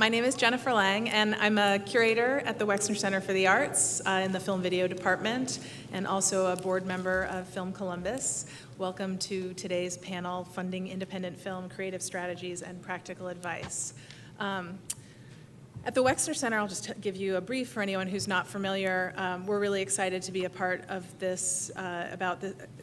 My name is Jennifer Lange, and I'm a curator at the Wexner Center for the Arts in the Film Video Department, and also a board member of Film Columbus. Welcome to today's panel, Funding Independent Film, Creative Strategies, and Practical Advice. At the Wexner Center, I'll just give you a brief for anyone who's not familiar. We're really excited to be a part of this,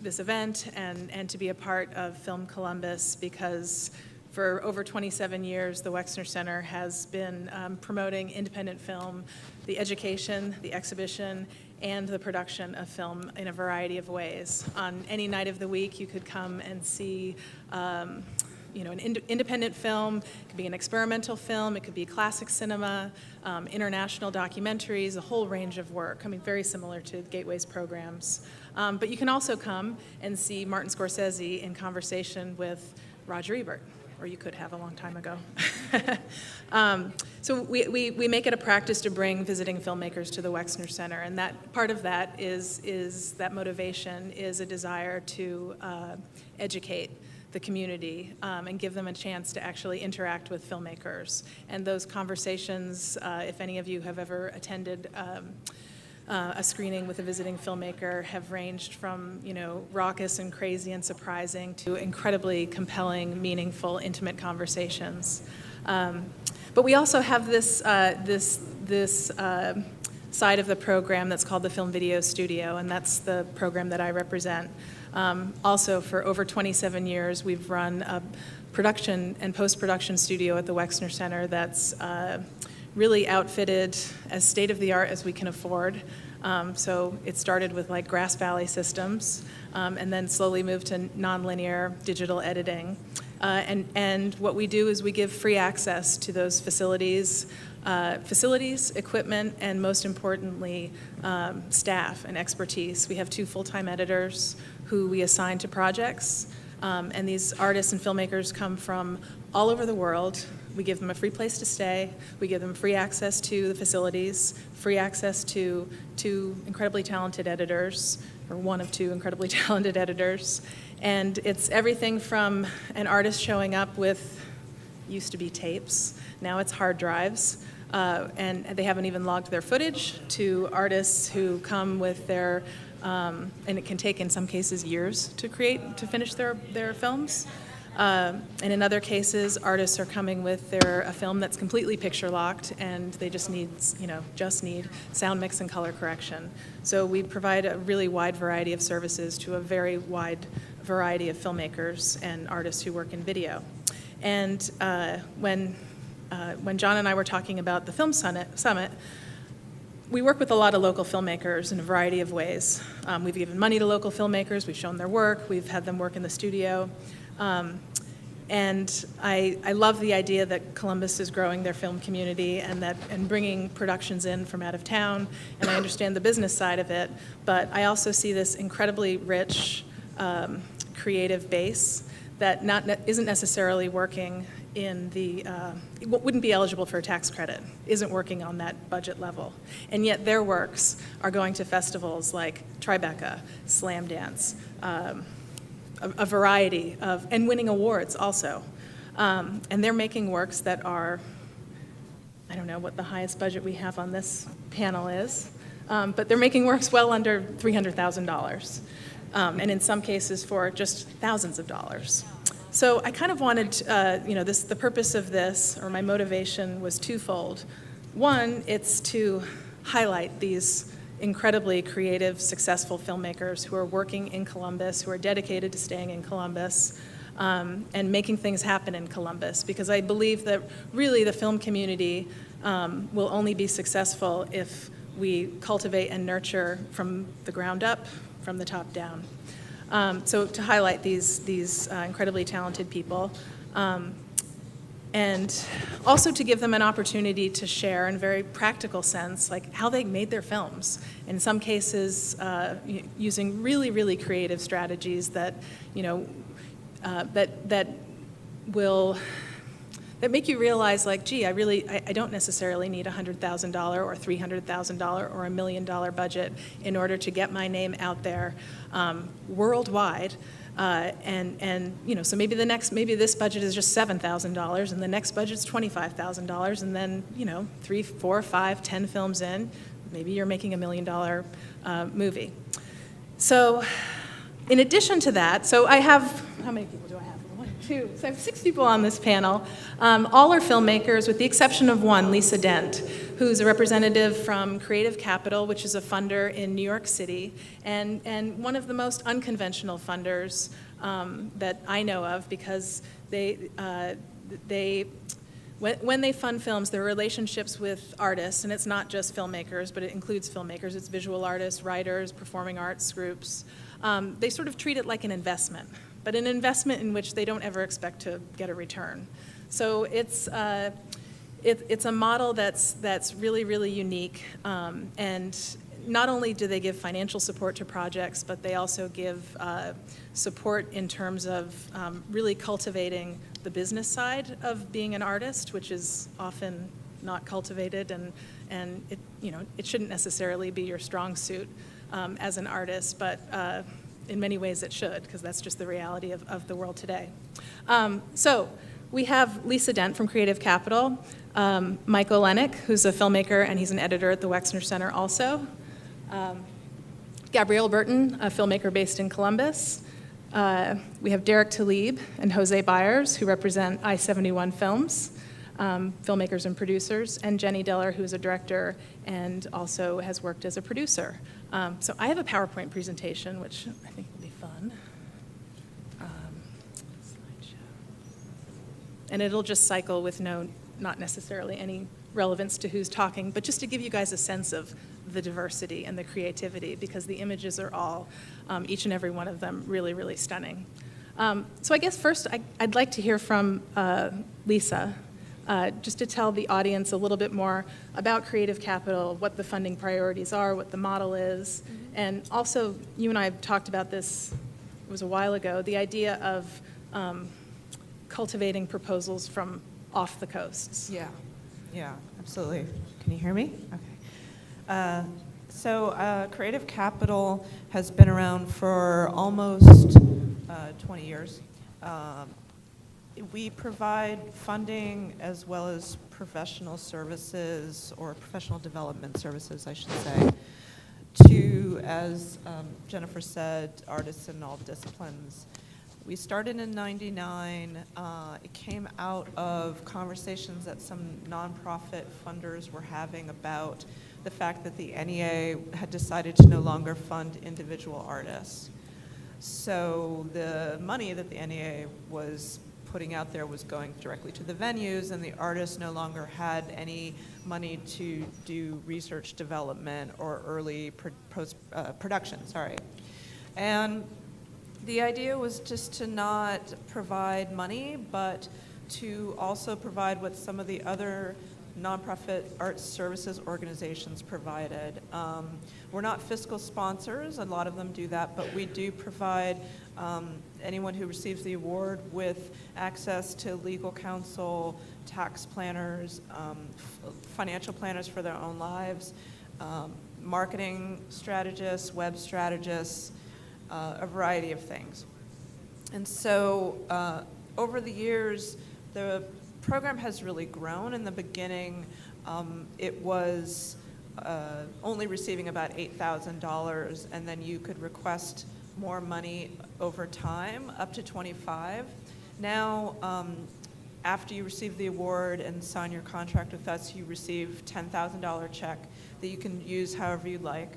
this event, and to be a part of Film Columbus, because for over 27 years, the Wexner Center has been promoting independent film, the education, the exhibition, and the production of film in a variety of ways. On any night of the week, you could come and see an independent film. It could be an experimental film, it could be classic cinema, international documentaries, a whole range of work. I mean, very similar to Gateway's programs. But you can also come and see Martin Scorsese in conversation with Roger Ebert, or you could have a long time ago. So we make it a practice to bring visiting filmmakers to the Wexner Center, and that part of that is that motivation is a desire to educate the community and give them a chance to actually interact with filmmakers. And those conversations, if any of you have ever attended a screening with a visiting filmmaker, have ranged from raucous and crazy and surprising to incredibly compelling, meaningful, intimate conversations. But we also have this side of the program that's called the Film Video Studio, and that's the program that I represent. Also, for over 27 years, we've run a production and post-production studio at the Wexner Center that's really outfitted as state-of-the-art as we can afford. So it started with like Grass Valley systems, and then slowly moved to nonlinear digital editing. And what we do is we give free access to those facilities, equipment, and most importantly, staff and expertise. We have 2 full-time editors who we assign to projects, and these artists and filmmakers come from all over the world. We give them a free place to stay. We give them free access to the facilities, free access to 2 incredibly talented editors, or 1 of 2 incredibly talented editors. And it's everything from an artist showing up with, used to be tapes, now it's hard drives, and they haven't even logged their footage, to artists who come with their, and it can take in some cases years to finish their films. And in other cases, artists are coming with a film that's completely picture locked, and they just need sound mix and color correction. So we provide a really wide variety of services to a very wide variety of filmmakers and artists who work in video. And when John and I were talking about the Film Summit, we work with a lot of local filmmakers in a variety of ways. We've given money to local filmmakers, we've shown their work, we've had them work in the studio. And I love the idea that Columbus is growing their film community and bringing productions in from out of town, and I understand the business side of it, but I also see this incredibly rich creative base that isn't necessarily working in wouldn't be eligible for a tax credit, isn't working on that budget level. And yet their works are going to festivals like Tribeca, Slam Dance, a variety of, and winning awards also. And they're making works that are, I don't know what the highest budget we have on this panel is, but they're making works well under $300,000. And in some cases for just thousands of dollars. So I kind of wanted, the purpose of this, or my motivation, was twofold. One, it's to highlight these incredibly creative, successful filmmakers who are working in Columbus, who are dedicated to staying in Columbus, and making things happen in Columbus, because I believe that really the film community will only be successful if we cultivate and nurture from the ground up, from the top down. So to highlight these incredibly talented people, and also to give them an opportunity to share in a very practical sense, like how they made their films. In some cases, using really, really creative strategies that make you realize, like, gee, I don't necessarily need $100,000 or $300,000 or $1 million budget in order to get my name out there worldwide, And so maybe this budget is just $7,000, and the next budget's $25,000, and then 3, 4, 5, 10 films in, maybe you're making $1 million movie. So, in addition to that, so I have, how many people do I have? 1, 2, so I have 6 people on this panel. All are filmmakers, with the exception of one, Lisa Dent, who's a representative from Creative Capital, which is a funder in New York City, and one of the most unconventional funders that I know of, because when they fund films, their relationships with artists, and it's not just filmmakers, but it includes filmmakers, it's visual artists, writers, performing arts groups, they sort of treat it like an investment, but an investment in which they don't ever expect to get a return. So it's a model that's really, really unique, and not only do they give financial support to projects, but they also give support in terms of really cultivating the business side of being an artist, which is often not cultivated, and it shouldn't necessarily be your strong suit as an artist, but in many ways it should, because that's just the reality of the world today. So we have Lisa Dent from Creative Capital, Michael Lange, who's a filmmaker and he's an editor at the Wexner Center also, Gabrielle Burton, a filmmaker based in Columbus. We have Derek Talib and Jose Byers, who represent I-71 Films, filmmakers and producers, and Jenny Deller, who is a director and also has worked as a producer. So I have a PowerPoint presentation, which I think will be fun. Slideshow. And it'll just cycle with not necessarily any relevance to who's talking, but just to give you guys a sense of the diversity and the creativity, because the images are all, each and every one of them, really, really stunning. So I guess first I'd like to hear from Lisa, just to tell the audience a little bit more about Creative Capital, what the funding priorities are, what the model is, and also you and I have talked about this, it was a while ago, the idea of cultivating proposals from off the coasts. Yeah, absolutely. Can you hear me? Okay. So Creative Capital has been around for almost 20 years. We provide funding as well as professional services, or professional development services, I should say, to, as Jennifer said, artists in all disciplines. We started in '99. It came out of conversations that some nonprofit funders were having about the fact that the NEA had decided to no longer fund individual artists. So the money that the NEA was putting out there was going directly to the venues, and the artists no longer had any money to do research development or early post-production, And the idea was just to not provide money, but to also provide what some of the other nonprofit arts services organizations provided. We're not fiscal sponsors, a lot of them do that, but we do provide anyone who receives the award with access to legal counsel, tax planners, financial planners for their own lives, marketing strategists, web strategists, a variety of things. And so over the years, the program has really grown. In the beginning, it was only receiving about $8,000, and then you could request more money over time, up to $25,000. Now, after you receive the award and sign your contract with us, you receive $10,000 check that you can use however you like.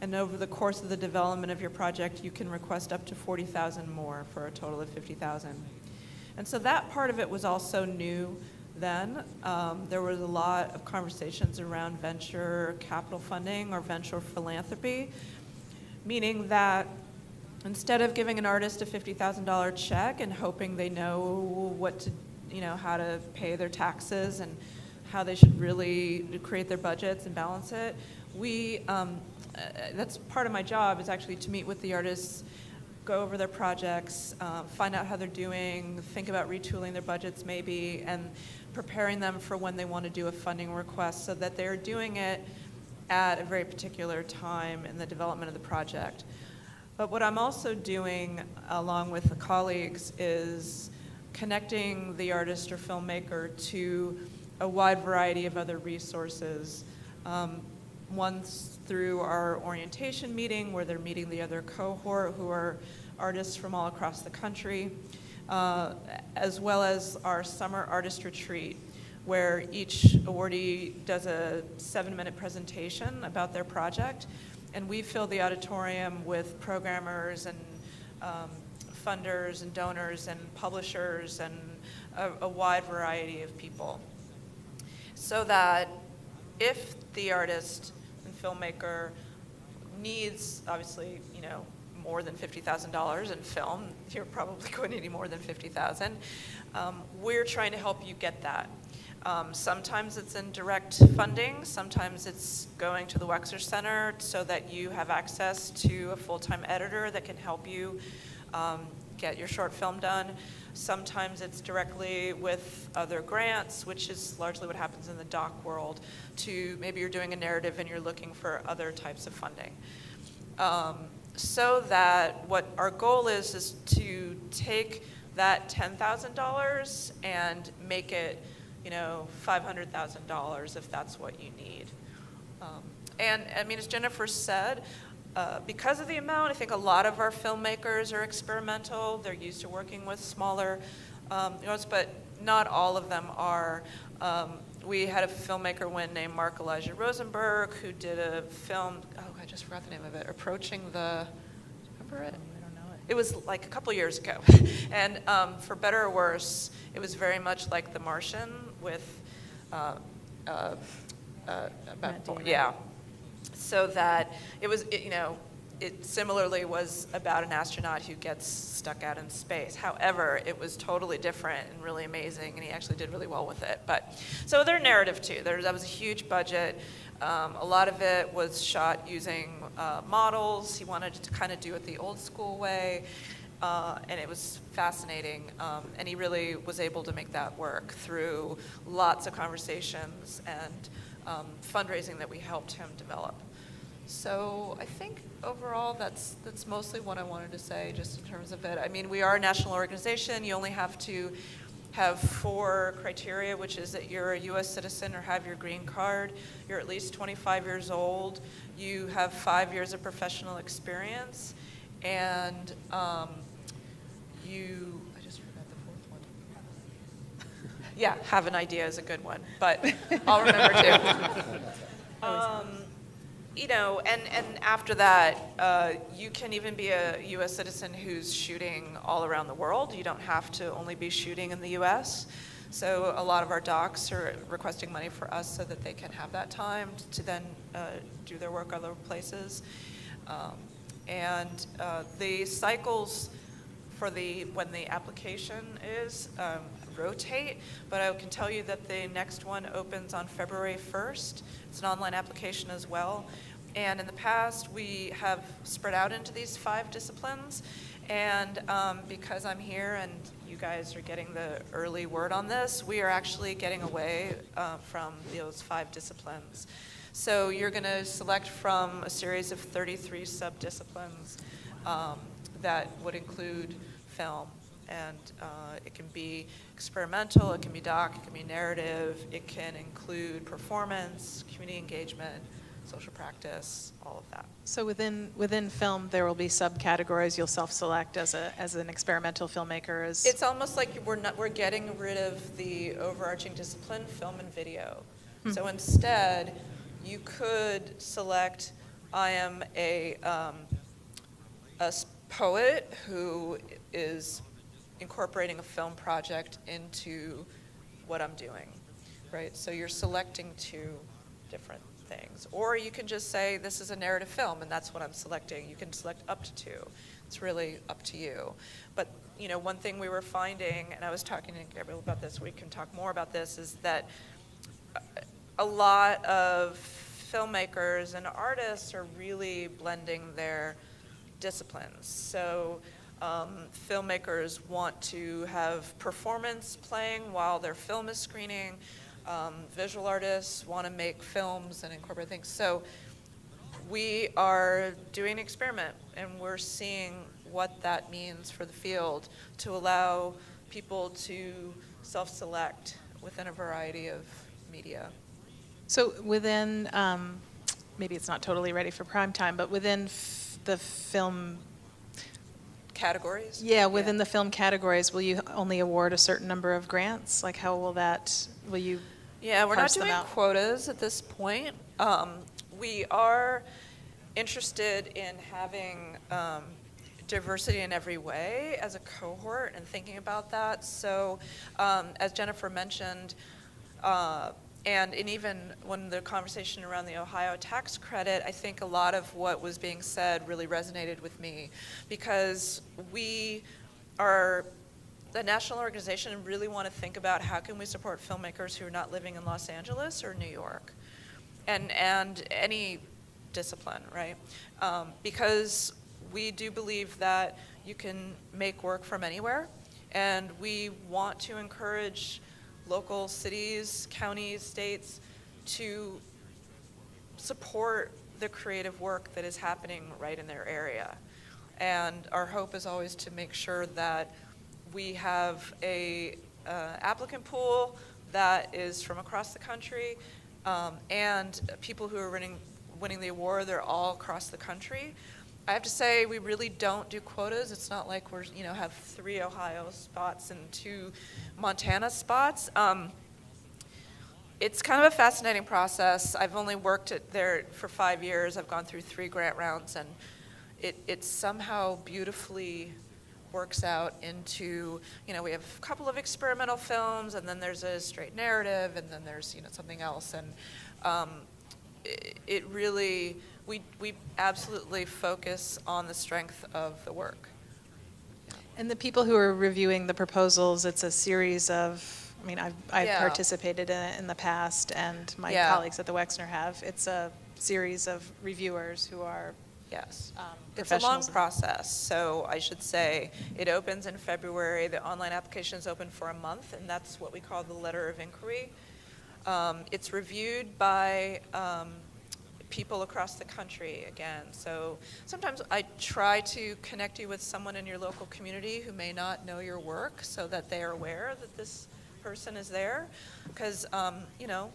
And over the course of the development of your project, you can request up to $40,000 more for a total of $50,000. And so that part of it was also new then. There was a lot of conversations around venture capital funding or venture philanthropy, meaning that instead of giving an artist a $50,000 check and hoping they know what to, how to pay their taxes and how they should really create their budgets and balance it, that's part of my job, is actually to meet with the artists, go over their projects, find out how they're doing, think about retooling their budgets maybe, and preparing them for when they want to do a funding request so that they're doing it at a very particular time in the development of the project. But what I'm also doing, along with the colleagues, is connecting the artist or filmmaker to a wide variety of other resources. One's through our orientation meeting, where they're meeting the other cohort who are artists from all across the country, as well as our summer artist retreat, where each awardee does a 7-minute presentation about their project. And we fill the auditorium with programmers and funders and donors and publishers and a wide variety of people. So that if the artist and filmmaker needs, obviously, more than $50,000 in film, you're probably going to need more than $50,000. We're trying to help you get that. Sometimes it's in direct funding, sometimes it's going to the Wexler Center so that you have access to a full-time editor that can help you get your short film done. Sometimes it's directly with other grants, which is largely what happens in the doc world, to maybe you're doing a narrative and you're looking for other types of funding. So that what our goal is to take that $10,000 and make it $500,000 if that's what you need. And I mean, as Jennifer said, because of the amount, I think a lot of our filmmakers are experimental. They're used to working with smaller but not all of them are. We had a filmmaker win named Mark Elijah Rosenberg who did a film, I just forgot the name of it, Approaching the, remember it? I don't know it. It was like a couple years ago. And for better or worse, it was very much like The Martian with, Matt Damon. yeah. So that it was, it similarly was about an astronaut who gets stuck out in space. However, it was totally different and really amazing, and he actually did really well with it. But so their narrative too. That was a huge budget. A lot of it was shot using models. He wanted to kind of do it the old school way, and it was fascinating. And he really was able to make that work through lots of conversations and fundraising that we helped him develop. So I think overall that's mostly what I wanted to say just in terms of it. I mean, we are a national organization. You only have to have 4 criteria, which is that you're a U.S. citizen or have your green card, you're at least 25 years old, you have 5 years of professional experience, and I just forgot the 4th one. Yeah, have an idea is a good one, but I'll remember too. And after that, you can even be a U.S. citizen who's shooting all around the world. You don't have to only be shooting in the U.S. So a lot of our docs are requesting money for us so that they can have that time to then do their work other places. And the cycles for when the application is rotate, but I can tell you that the next one opens on February 1st. It's an online application as well. And in the past, we have spread out into these 5 disciplines. And because I'm here and you guys are getting the early word on this, we are actually getting away from those 5 disciplines. So you're going to select from a series of 33 sub-disciplines that would include film. And it can be experimental, it can be doc, it can be narrative, it can include performance, community engagement, social practice, all of that. So within film, there will be subcategories you'll self-select as an experimental filmmaker. It's almost like we're getting rid of the overarching discipline, film and video. So instead, you could select, I am a poet who is incorporating a film project into what I'm doing, right? So you're selecting 2 different things. Or you can just say, this is a narrative film, and that's what I'm selecting. You can select up to 2. It's really up to you. But, one thing we were finding, and I was talking to Gabrielle about this, we can talk more about this, is that a lot of filmmakers and artists are really blending their disciplines. So filmmakers want to have performance playing while their film is screening. Visual artists want to make films and incorporate things. So we are doing an experiment, and we're seeing what that means for the field to allow people to self-select within a variety of media. So within, maybe it's not totally ready for prime time, but within the film, Categories? within the film categories, will you only award a certain number of grants? Like how will you Yeah, we're not parse them doing out? quotas at this point. We are interested in having diversity in every way as a cohort and thinking about that. So as Jennifer mentioned, and even when the conversation around the Ohio tax credit, I think a lot of what was being said really resonated with me, because we are the national organization and really want to think about how can we support filmmakers who are not living in Los Angeles or New York, and any discipline, right? Because we do believe that you can make work from anywhere, and we want to encourage local cities, counties, states to support the creative work that is happening right in their area. And our hope is always to make sure that we have a applicant pool that is from across the country, and people who are winning the award, they're all across the country. I have to say, we really don't do quotas. It's not like we're, have 3 Ohio spots and 2 Montana spots. It's kind of a fascinating process. I've only worked there for 5 years. I've gone through 3 grant rounds, and it somehow beautifully works out into, we have a couple of experimental films, and then there's a straight narrative, and then there's, something else. And it really, we absolutely focus on the strength of the work. And the people who are reviewing the proposals, it's a series of, I've participated in it in the past, and my colleagues at the Wexner have. It's a series of reviewers who are Yes. It's a professionals. long process, so I should say it opens in February. The online application is open for a month, and that's what we call the letter of inquiry. It's reviewed by people across the country again. So sometimes I try to connect you with someone in your local community who may not know your work, so that they are aware that this person is there, because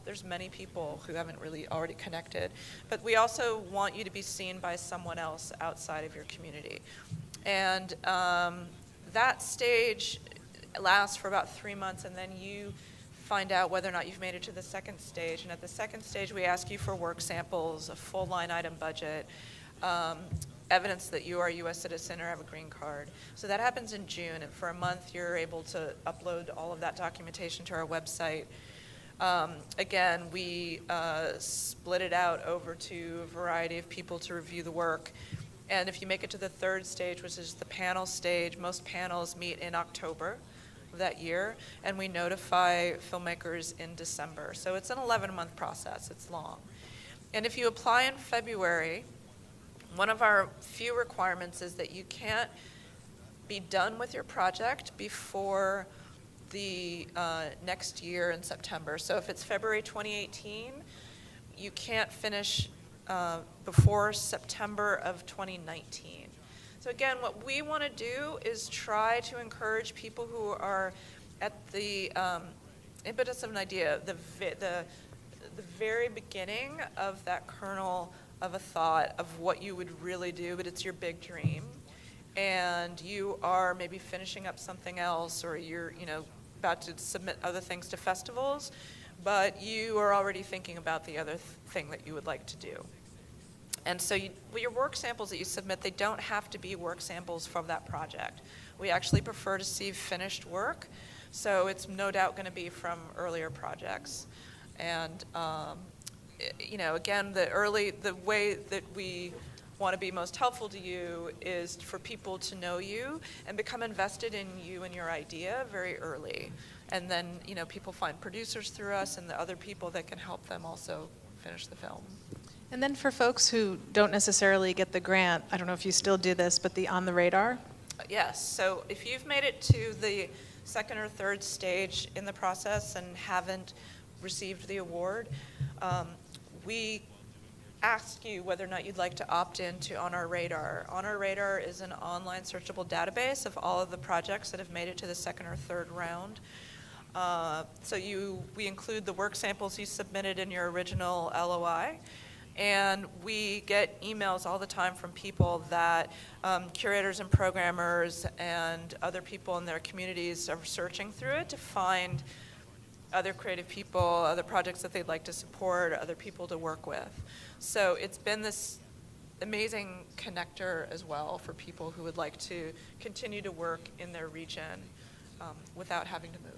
there's many people who haven't really already connected. But we also want you to be seen by someone else outside of your community. And that stage lasts for about 3 months, and then you find out whether or not you've made it to the second stage. And at the second stage, we ask you for work samples, a full line item budget, evidence that you are a U.S. citizen or have a green card. So that happens in June, and for a month you're able to upload all of that documentation to our website. Again, we split it out over to a variety of people to review the work. And if you make it to the third stage, which is the panel stage, most panels meet in October of that year, and we notify filmmakers in December. So it's an 11-month process. It's long. And if you apply in February, one of our few requirements is that you can't be done with your project before the next year in September. So if it's February 2018, you can't finish before September of 2019. So again, what we want to do is try to encourage people who are at the impetus of an idea, the very beginning of that kernel of a thought of what you would really do, but it's your big dream, and you are maybe finishing up something else, or you're about to submit other things to festivals, but you are already thinking about the other thing that you would like to do. And so your work samples that you submit, they don't have to be work samples from that project. We actually prefer to see finished work, so it's no doubt going to be from earlier projects. And again, the way that we want to be most helpful to you is for people to know you and become invested in you and your idea very early. And then, people find producers through us and the other people that can help them also finish the film. And then for folks who don't necessarily get the grant, I don't know if you still do this, but the on the radar? Yes, so if you've made it to the second or third stage in the process and haven't received the award, we ask you whether or not you'd like to opt in to On Our Radar. On Our Radar is an online searchable database of all of the projects that have made it to the second or third round. We include the work samples you submitted in your original LOI, and we get emails all the time from people that curators and programmers and other people in their communities are searching through it to find other creative people, other projects that they'd like to support, other people to work with. So it's been this amazing connector as well for people who would like to continue to work in their region without having to move.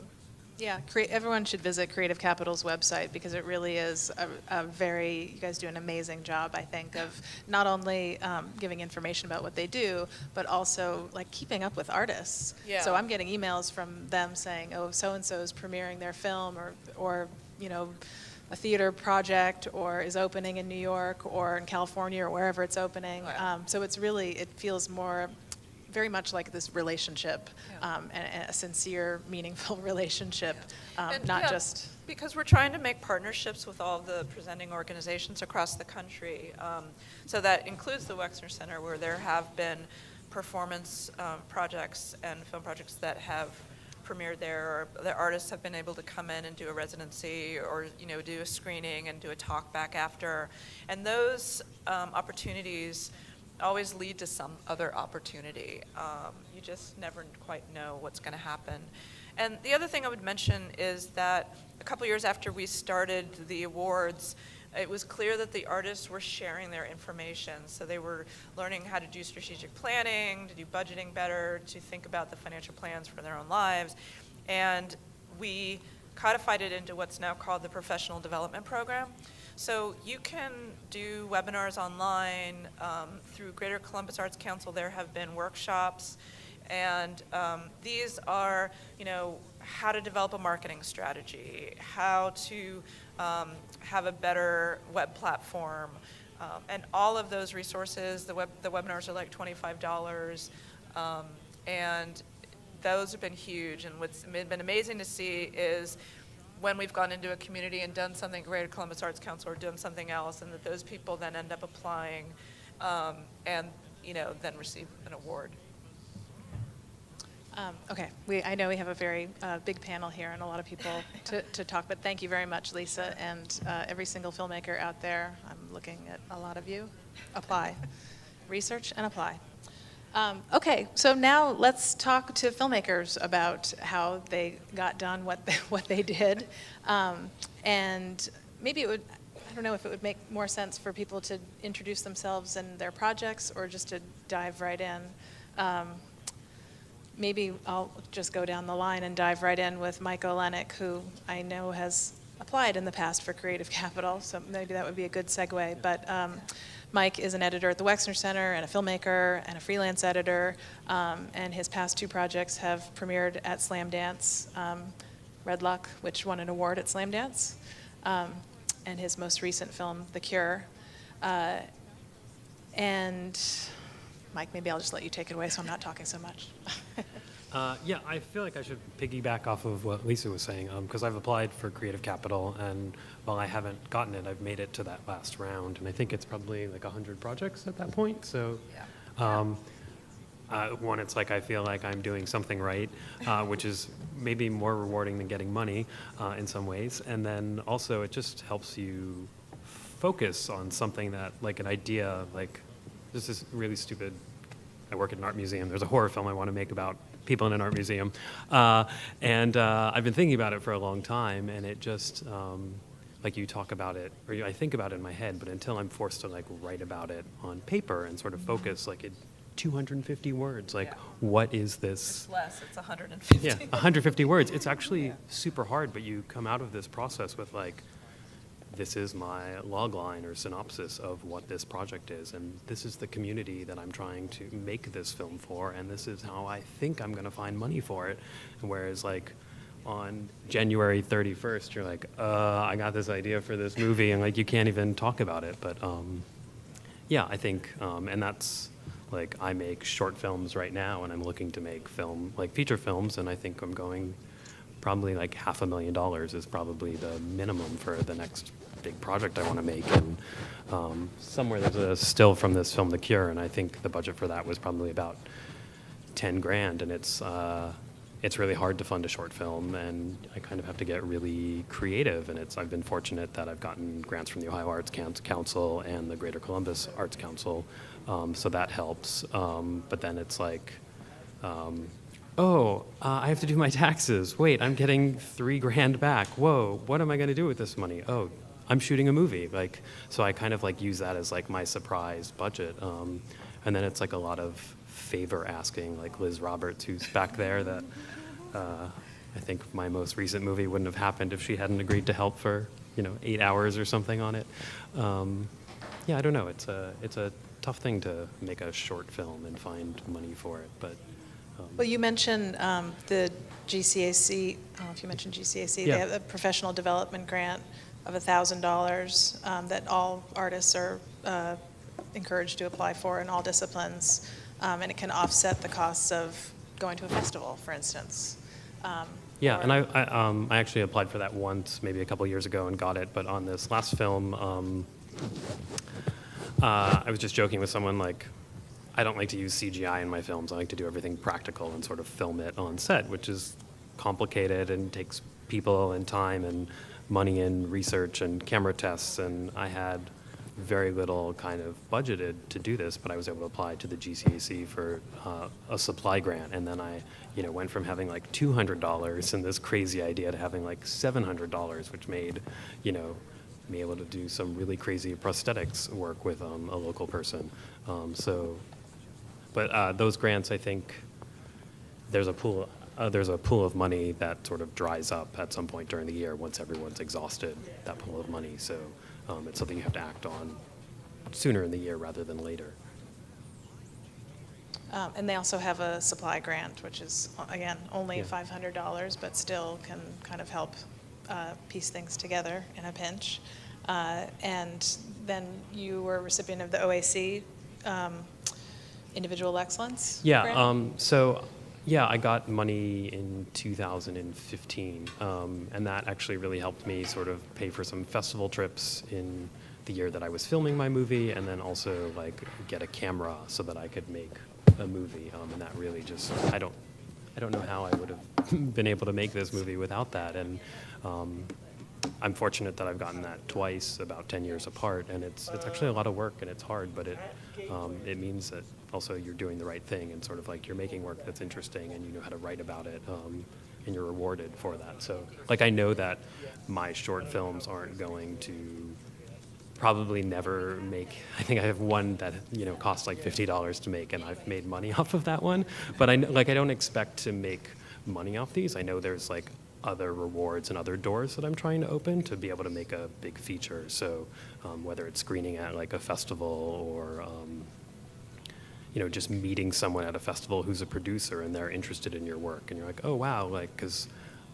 Yeah, everyone should visit Creative Capital's website because it really is you guys do an amazing job, I think, of not only giving information about what they do, but also like keeping up with artists. Yeah. So I'm getting emails from them saying, oh, so-and-so is premiering their film or a theater project or is opening in New York or in California or wherever it's opening. Right. So it feels very much like this relationship, and a sincere, meaningful relationship, not just... Because we're trying to make partnerships with all the presenting organizations across the country. So that includes the Wexner Center, where there have been performance projects and film projects that have premiered there, or the artists have been able to come in and do a residency or do a screening and do a talk back after. And those opportunities always lead to some other opportunity. You just never quite know what's going to happen. And the other thing I would mention is that a couple years after we started the awards, it was clear that the artists were sharing their information. So they were learning how to do strategic planning, to do budgeting better, to think about the financial plans for their own lives. And we codified it into what's now called the Professional Development Program. So you can do webinars online through Greater Columbus Arts Council. There have been workshops, and these are, how to develop a marketing strategy, how to have a better web platform, and all of those resources. The webinars are like $25, and those have been huge. And what's been amazing to see is when we've gone into a community and done something, Greater Columbus Arts Council, or done something else, and that those people then end up applying and then receive an award. Okay, I know we have a very big panel here and a lot of people to talk, but thank you very much, Lisa, and every single filmmaker out there. I'm looking at a lot of you. Apply. Research and apply. Okay, so now let's talk to filmmakers about how they got done what they did, and maybe I don't know if it would make more sense for people to introduce themselves and their projects, or just to dive right in. Maybe I'll just go down the line and dive right in with Mike Olenek, who I know has applied in the past for Creative Capital, so maybe that would be a good segue. But Mike is an editor at the Wexner Center and a filmmaker and a freelance editor, and his past two projects have premiered at Slam Dance, Red Luck, which won an award at Slam Dance, and his most recent film, The Cure. And Mike, maybe I'll just let you take it away so I'm not talking so much. Yeah, I feel like I should piggyback off of what Lisa was saying, because I've applied for Creative Capital, and while I haven't gotten it, I've made it to that last round, and I think it's probably like 100 projects at that point. So, one, it's like I feel like I'm doing something right, which is maybe more rewarding than getting money in some ways, and then also it just helps you focus on something that, like an idea, like this is really stupid. I work at an art museum. There's a horror film I want to make about people in an art museum. And I've been thinking about it for a long time, and it just, like you talk about it, or I think about it in my head, but until I'm forced to like write about it on paper and sort of focus, like 250 words, like what is this? It's less, it's 150. Yeah, 150 words. It's actually super hard, but you come out of this process with like, this is my log line or synopsis of what this project is, and this is the community that I'm trying to make this film for, and this is how I think I'm going to find money for it. And whereas like on January 31st, you're like, I got this idea for this movie, and like you can't even talk about it. But yeah, I think, and that's like I make short films right now, and I'm looking to make feature films, and I think I'm going probably like $500,000 is probably the minimum for the next big project I want to make. And somewhere there's a still from this film, The Cure, and I think the budget for that was probably about 10 grand, and it's really hard to fund a short film, and I kind of have to get really creative. And I've been fortunate that I've gotten grants from the Ohio Arts Council and the Greater Columbus Arts Council, so that helps. But then it's like, I have to do my taxes. Wait, I'm getting $3,000 back. Whoa, what am I going to do with this money? Oh, I'm shooting a movie. Like, so I kind of like use that as like my surprise budget. And then it's like a lot of favor asking, like Liz Roberts, who's back there, that I think my most recent movie wouldn't have happened if she hadn't agreed to help for 8 hours or something on it. Yeah, I don't know. It's a tough thing to make a short film and find money for it, but. Well, you mentioned the GCAC, I don't know if you mentioned GCAC, Yeah. they have a professional development grant of $1,000 that all artists are encouraged to apply for in all disciplines, and it can offset the costs of going to a festival, for instance. Yeah, and I actually applied for that once, maybe a couple years ago, and got it. But on this last film, I was just joking with someone, like, I don't like to use CGI in my films. I like to do everything practical and sort of film it on set, which is complicated and takes people and time and money and research and camera tests. And I had very little kind of budgeted to do this, but I was able to apply to the GCAC for a supply grant. And then I, went from having like $200 and this crazy idea to having like $700, which made, me able to do some really crazy prosthetics work with a local person. But those grants, I think, there's a pool of money that sort of dries up at some point during the year once everyone's exhausted that pool of money. So it's something you have to act on sooner in the year rather than later. And they also have a supply grant, which is, again, only Yeah. $500, but still can kind of help piece things together in a pinch. And then you were a recipient of the OAC Individual Excellence Yeah. grant? I got money in 2015, and that actually really helped me sort of pay for some festival trips in the year that I was filming my movie, and then also like get a camera so that I could make a movie. And that really just I don't know how I would have been able to make this movie without that. And I'm fortunate that I've gotten that twice, about 10 years apart, and it's actually a lot of work and it's hard, but it means that also you're doing the right thing and sort of like you're making work that's interesting and you know how to write about it, and you're rewarded for that. So like I know that my short films aren't going to probably never make, I think I have one that costs like $50 to make and I've made money off of that one, but I don't expect to make money off these. I know there's like other rewards and other doors that I'm trying to open to be able to make a big feature. So whether it's screening at like a festival or just meeting someone at a festival who's a producer and they're interested in your work and you're like, oh wow, like, because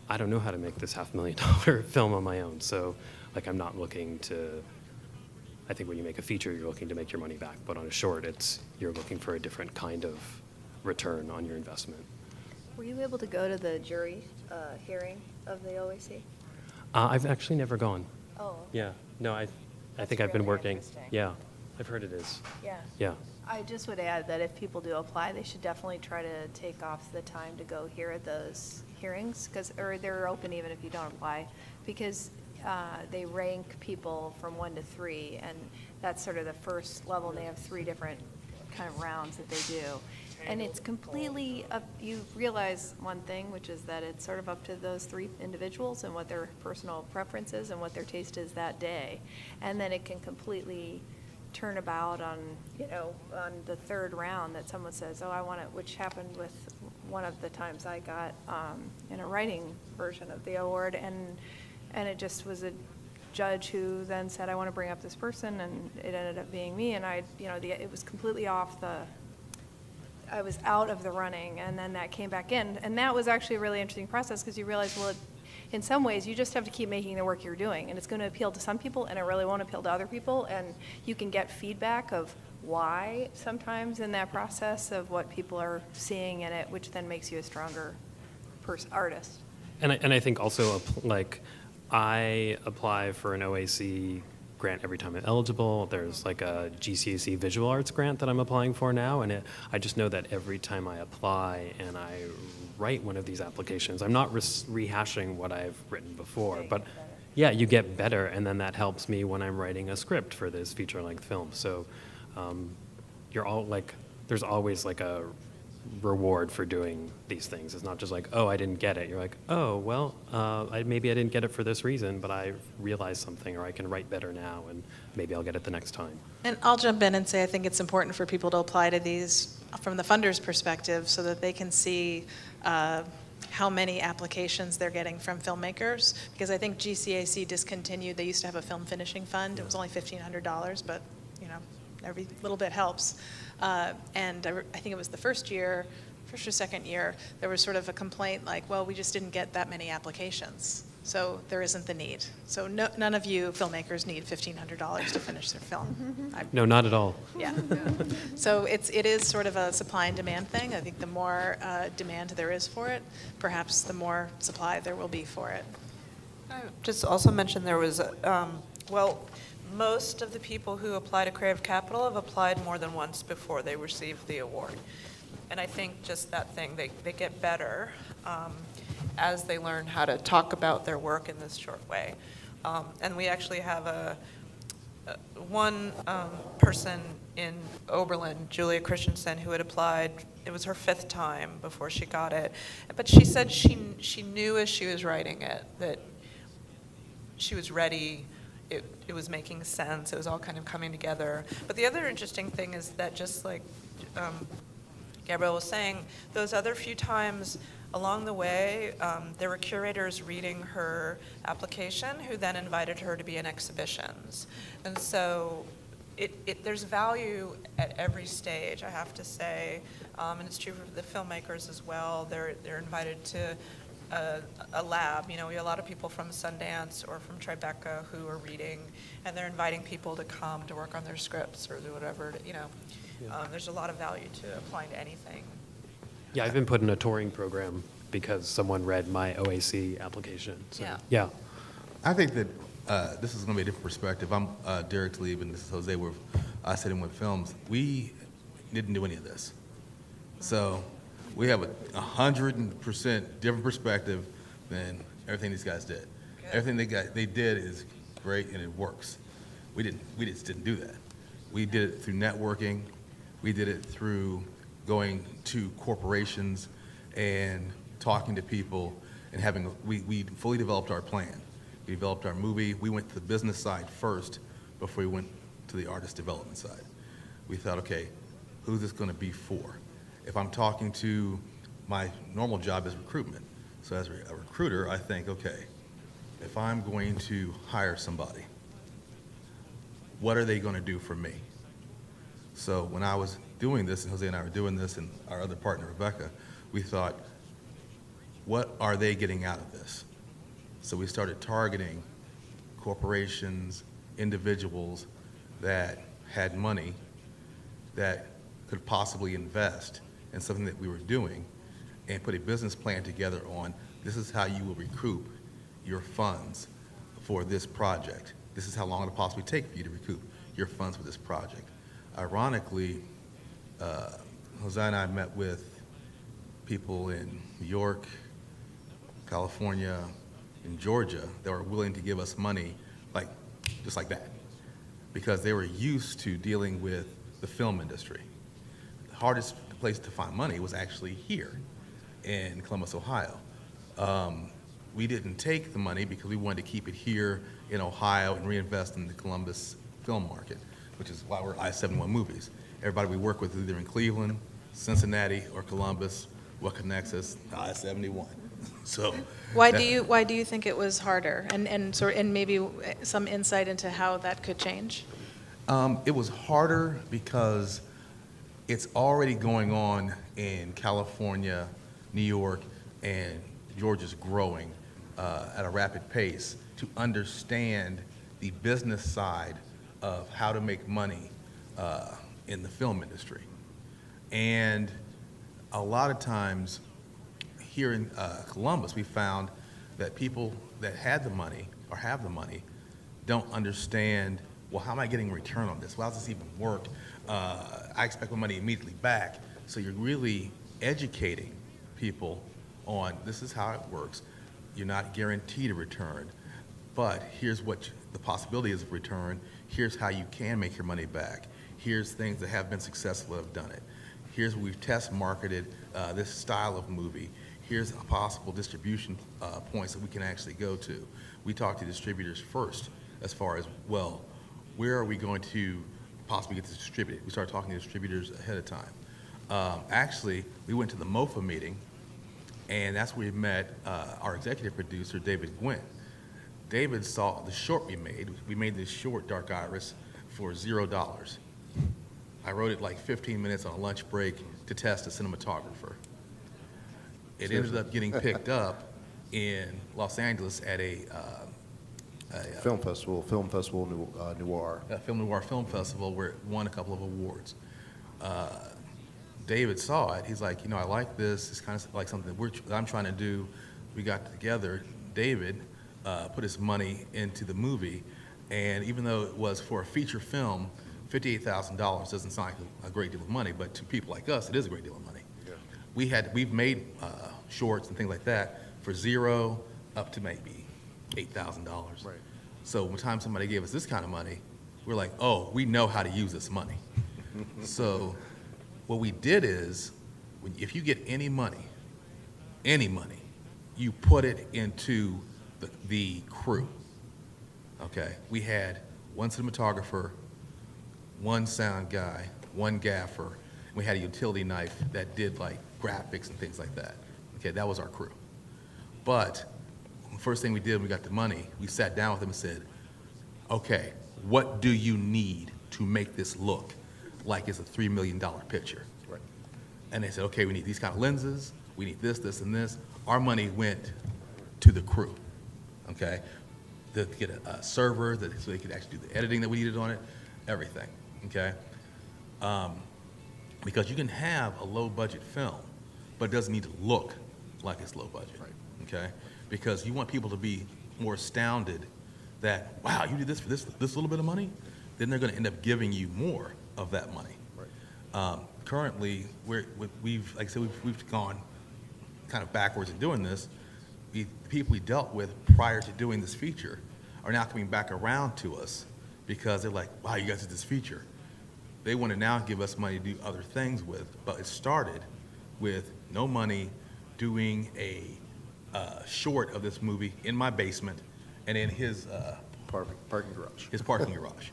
I don't know how to make this $500,000 film on my own. So like I'm not looking to, I think when you make a feature you're looking to make your money back, but on a short you're looking for a different kind of return on your investment. Were you able to go to the jury hearing of the OAC? I've actually never gone. Oh. Yeah, no, I That's think I've been really working. interesting. Yeah, I've heard it is. Yeah. Yeah. I just would add that if people do apply, they should definitely try to take off the time to go hear at those hearings, or they're open even if you don't apply, because they rank people from 1 to 3, and that's sort of the first level, and they have 3 different kind of rounds that they do. And it's completely up, you realize one thing, which is that it's sort of up to those 3 individuals and what their personal preference is and what their taste is that day. And then it can completely turn about on, on the 3rd round that someone says, oh, I want it, which happened with one of the times I got in a writing version of the award. And it just was a judge who then said, I want to bring up this person, and it ended up being me. And it was completely off I was out of the running, and then that came back in. And that was actually a really interesting process, because you realize, well, in some ways, you just have to keep making the work you're doing, and it's going to appeal to some people, and it really won't appeal to other people, and you can get feedback of why sometimes in that process of what people are seeing in it, which then makes you a stronger artist. And I think also, like, I apply for an OAC grant every time I'm eligible. There's like a GCAC visual arts grant that I'm applying for now, and I just know that every time I apply and I write one of these applications, I'm not rehashing what I've written before, but yeah, you get better, and then that helps me when I'm writing a script for this feature-length film. So you're all like, there's always like a reward for doing these things. It's not just like, oh, I didn't get it. You're like, oh, well, maybe I didn't get it for this reason, but I realized something, or I can write better now, and maybe I'll get it the next time. And I'll jump in and say I think it's important for people to apply to these from the funder's perspective so that they can see how many applications they're getting from filmmakers. Because I think GCAC discontinued, they used to have a film finishing fund. It was only $1,500, but every little bit helps. And I think it was the first or second year, there was sort of a complaint like, well, we just didn't get that many applications. So there isn't the need. So none of you filmmakers need $1,500 to finish their film. No, not at all. Yeah. So it is sort of a supply and demand thing. I think the more demand there is for it, perhaps the more supply there will be for it. I just also mentioned there was, most of the people who apply to Creative Capital have applied more than once before they receive the award. And I think just that thing, they get better as they learn how to talk about their work in this short way. And we actually have one person in Oberlin, Julia Christensen, who had applied. It was her 5th time before she got it. But she said she knew as she was writing it that she was ready. It was making sense. It was all kind of coming together. But the other interesting thing is that, just like Gabrielle was saying, those other few times along the way, there were curators reading her application who then invited her to be in exhibitions. And so there's value at every stage, I have to say. And it's true for the filmmakers as well. They're invited to a lab. We have a lot of people from Sundance or from Tribeca who are reading, and they're inviting people to come to work on their scripts or do whatever. There's a lot of value to applying to anything. Yeah, I've been put in a touring program because someone read my OAC application. So, Yeah. I think that this is going to be a different perspective. I'm Derek Talib, and this is Jose. We're sitting with films. We didn't do any of this. So we have a 100% different perspective than everything these guys did. Good. Everything they did is great, and it works. We just didn't do that. We did it through networking. We did it through going to corporations and talking to people and we fully developed our plan. We developed our movie. We went to the business side first before we went to the artist development side. We thought, okay, who's this going to be for? If I'm talking to, my normal job is recruitment. So as a recruiter, I think, okay, if I'm going to hire somebody, what are they going to do for me? So when I was doing this, and Jose and I were doing this, and our other partner, Rebecca, we thought, what are they getting out of this? So we started targeting corporations, individuals that had money that could possibly invest in something that we were doing, and put a business plan together on, this is how you will recoup your funds for this project. This is how long it'll possibly take for you to recoup your funds for this project. Ironically, Jose and I met with people in New York, California, and Georgia that were willing to give us money just like that, because they were used to dealing with the film industry. The hardest place to find money was actually here in Columbus, Ohio. We didn't take the money because we wanted to keep it here in Ohio and reinvest in the Columbus film market, which is why we're I-71 Movies. Everybody we work with is either in Cleveland, Cincinnati, or Columbus. What connects us? I-71. So Why do you think it was harder? And maybe some insight into how that could change? It was harder because it's already going on in California, New York, and Georgia's growing at a rapid pace to understand the business side of how to make money in the film industry. And a lot of times here in Columbus, we found that people that had the money or have the money don't understand, well, how am I getting a return on this? Well, how does this even work? I expect my money immediately back. So you're really educating people on this is how it works. You're not guaranteed a return, but here's what the possibility is of return. Here's how you can make your money back. Here's things that have been successful that have done it. Here's where we've test marketed this style of movie. Here's possible distribution points that we can actually go to. We talk to distributors first as far as, well, where are we going to possibly get this distributed? We started talking to distributors ahead of time. Actually, we went to the MOFA meeting, and that's where we met our executive producer, David Gwynn. David saw the short we made. We made this short, Dark Iris, for $0. I wrote it like 15 minutes on a lunch break to test a cinematographer. It ended up getting picked up in Los Angeles at a Film Festival Noir. Film Noir Film Festival where it won a couple of awards. David saw it. He's like, I like this. It's kind of like something that I'm trying to do. We got together. David put his money into the movie, and even though it was for a feature film, $58,000 doesn't sound like a great deal of money, but to people like us, it is a great deal of money. Yeah. We've made shorts and things like that for $0 up to maybe $8,000. Right. So when time somebody gave us this kind of money, we're like, oh, we know how to use this money. So what we did is, if you get any money, you put it into the crew. Okay, we had one cinematographer, one sound guy, one gaffer. We had a utility knife that did like graphics and things like that. Okay, that was our crew. But the first thing we did when we got the money, we sat down with them and said, okay, what do you need to make this look like it's a $3 million picture? Right. And they said, okay, we need these kind of lenses, we need this, this, and this. Our money went to the crew, okay? To get a server so they could actually do the editing that we needed on it, everything, okay? Because you can have a low-budget film, but it doesn't need to look like it's low budget, Right. okay? Because you want people to be more astounded that, wow, you did this for this little bit of money? Then they're going to end up giving you more of that money. Right. Currently, we've gone kind of backwards in doing this. The people we dealt with prior to doing this feature are now coming back around to us because they're like, wow, you guys did this feature. They want to now give us money to do other things with, but it started with no money, doing a short of this movie in my basement and in his Parking garage. his parking garage.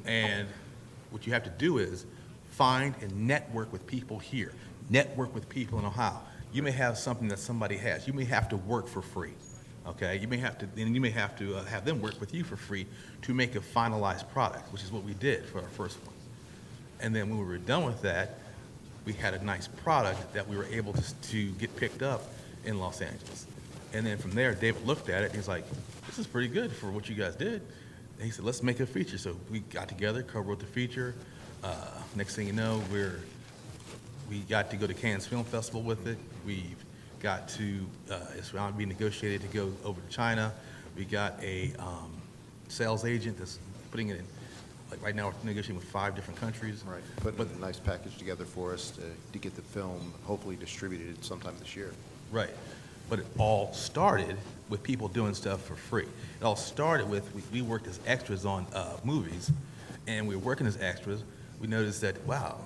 And what you have to do is find and network with people here, network with people in Ohio. You may have something that somebody has. You may have to work for free, okay? You may have to have them work with you for free to make a finalized product, which is what we did for our first one. And then when we were done with that, we had a nice product that we were able to get picked up in Los Angeles. And then from there, David looked at it and he's like, this is pretty good for what you guys did. And he said, let's make a feature. So we got together, co-wrote the feature. Next thing you know, we got to go to Cannes Film Festival with it. We've got to, it's around being negotiated to go over to China. We got a sales agent that's putting it in, like right now we're negotiating with 5 different countries. Right. Putting a nice package together for us to get the film hopefully distributed sometime this year. Right. But it all started with people doing stuff for free. It all started with, we worked as extras on movies, and we were working as extras. We noticed that, wow,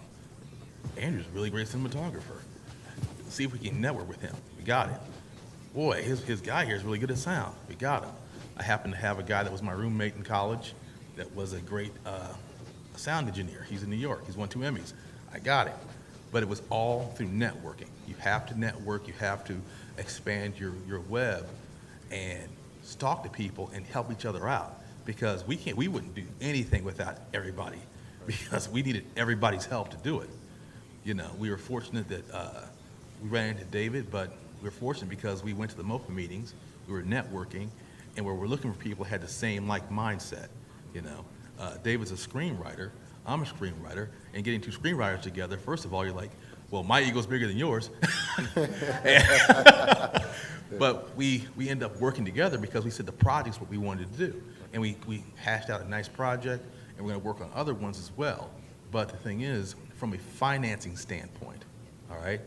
Andrew's a really great cinematographer. See if we can network with him. We got it. Boy, his guy here is really good at sound. We got him. I happen to have a guy that was my roommate in college that was a great sound engineer. He's in New York. He's won 2 Emmys. I got it. But it was all through networking. You have to network. You have to expand your web and talk to people and help each other out, because we wouldn't do anything without everybody, because we needed everybody's help to do it. We were fortunate that we ran into David, but we were fortunate because we went to the MOFA meetings, we were networking, and we were looking for people who had the same mindset. David's a screenwriter, I'm a screenwriter, and getting 2 screenwriters together, first of all, you're like, Well, my ego's bigger than yours. But we end up working together because we said the project's what we wanted to do. And we hashed out a nice project, and we're going to work on other ones as well. But the thing is, from a financing standpoint, all right,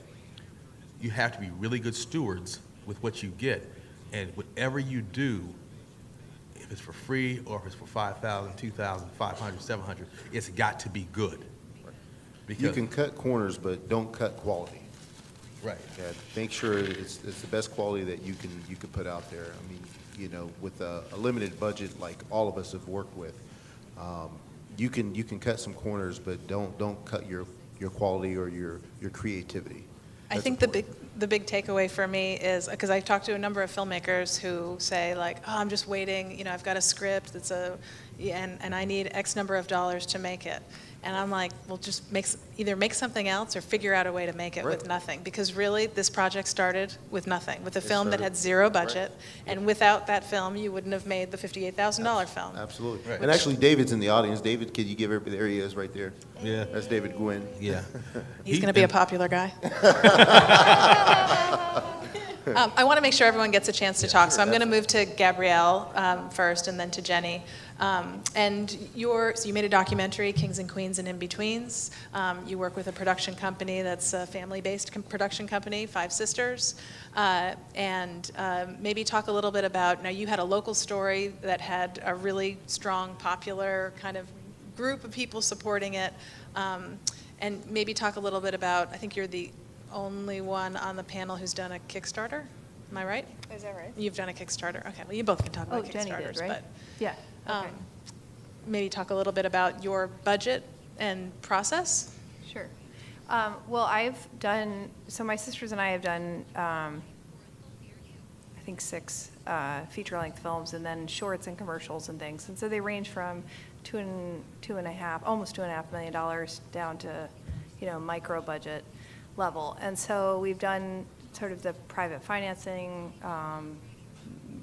you have to be really good stewards with what you get. And whatever you do, if it's for free or if it's for $5,000, $2,000, $500, $700, it's got to be good. You can cut corners, but don't cut quality. Right. Yeah, make sure it's the best quality that you can put out there. I mean, you know, with a limited budget like all of us have worked with, you can cut some corners, but don't cut your quality or your creativity. I think the big takeaway for me is, because I've talked to a number of filmmakers who say like, oh, I'm just waiting, you know, I've got a script that's and I need X number of dollars to make it. And I'm like, well, just either make something else or figure out a way to make it with nothing. Because really, this project started with nothing, with a film that had zero budget. And without that film, you wouldn't have made the $58,000 film. Absolutely. Right. And actually, David's in the audience. David, could you give everybody, there he is right there. Yeah. That's David Gwynn. Yeah. He's going to be a popular guy. I want to make sure everyone gets a chance to talk, so I'm going to move to Gabrielle first and then to Jenny. So you made a documentary, Kings and Queens and In-Betweens. You work with a production company that's a family-based production company, Five Sisters. Maybe talk a little bit about, now you had a local story that had a really strong, popular kind of group of people supporting it. And maybe talk a little bit about, I think you're the only one on the panel who's done a Kickstarter. Am I right? Is that right? You've done a Kickstarter. Okay, well, you both can talk about Kickstarters. Jenny did, right? But, Yeah. Okay. maybe talk a little bit about your budget and process. Sure. Well, so my sisters and I have done, I think 6 feature-length films, and then shorts and commercials and things. And so they range from almost $2.5 million down to, micro budget level. And so we've done sort of the private financing